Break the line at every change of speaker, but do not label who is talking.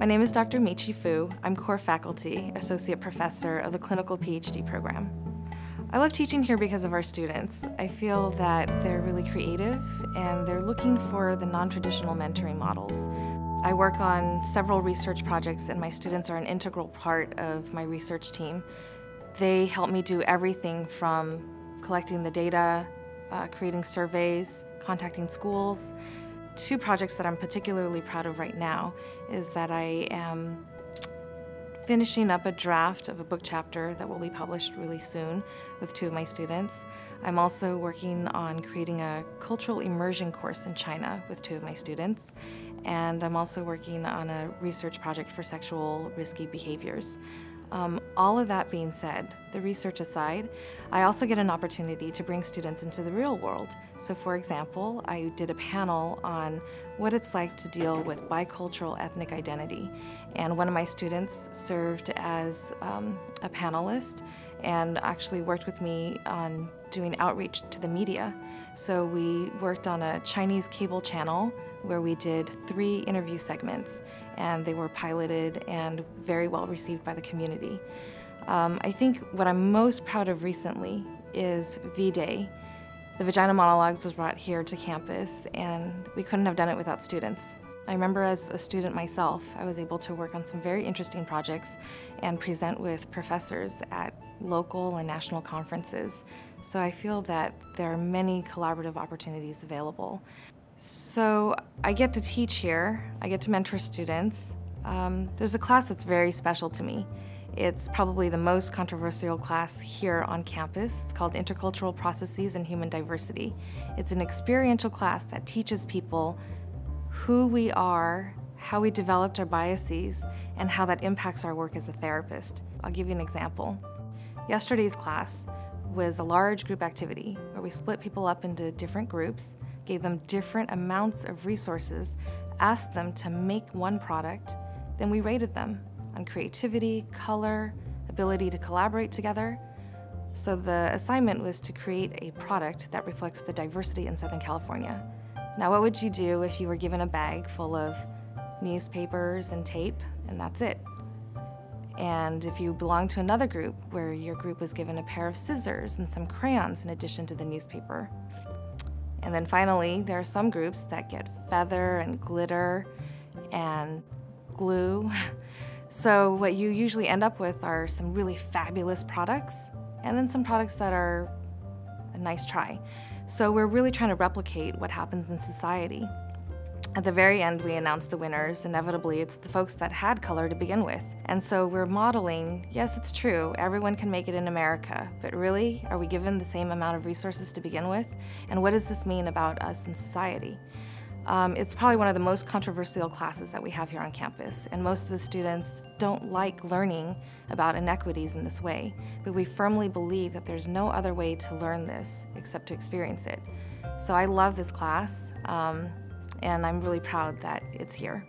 My name is Dr. Michi Fu. I'm core faculty, associate professor of the clinical PhD program. I love teaching here because of our students. I feel that they're really creative and they're looking for the non-traditional mentoring models. I work on several research projects and my students are an integral part of my research team. They help me do everything from collecting the data, creating surveys, contacting schools. Two projects that I'm particularly proud of right now is that I am finishing up a draft of a book chapter that will be published really soon with two of my students. I'm also working on creating a cultural immersion course in China with two of my students. And I'm also working on a research project for sexual risky behaviors. All of that being said, the research aside, I also get an opportunity to bring students into the real world. So for example, I did a panel on what it's like to deal with bicultural ethnic identity. And one of my students served as a panelist and actually worked with me on doing outreach to the media. So we worked on a Chinese cable channel where we did 3 interview segments, and they were piloted and very well received by the community. I think what I'm most proud of recently is V-Day. The Vagina Monologues was brought here to campus, and we couldn't have done it without students. I remember as a student myself, I was able to work on some very interesting projects and present with professors at local and national conferences. So I feel that there are many collaborative opportunities available. So I get to teach here, I get to mentor students. There's a class that's very special to me. It's probably the most controversial class here on campus. It's called Intercultural Processes and Human Diversity. It's an experiential class that teaches people who we are, how we developed our biases, and how that impacts our work as a therapist. I'll give you an example. Yesterday's class was a large group activity where we split people up into different groups, gave them different amounts of resources, asked them to make one product, then we rated them on creativity, color, ability to collaborate together. So the assignment was to create a product that reflects the diversity in Southern California. Now, what would you do if you were given a bag full of newspapers and tape, and that's it? And if you belong to another group where your group was given a pair of scissors and some crayons in addition to the newspaper. And then finally, there are some groups that get feather and glitter and glue. So what you usually end up with are some really fabulous products and then some products that are a nice try. So we're really trying to replicate what happens in society. At the very end, we announce the winners. Inevitably, it's the folks that had color to begin with. And so we're modeling, yes, it's true, everyone can make it in America, but really, are we given the same amount of resources to begin with? And what does this mean about us in society? It's probably one of the most controversial classes that we have here on campus, and most of the students don't like learning about inequities in this way, but we firmly believe that there's no other way to learn this except to experience it. So I love this class. And I'm really proud that it's here.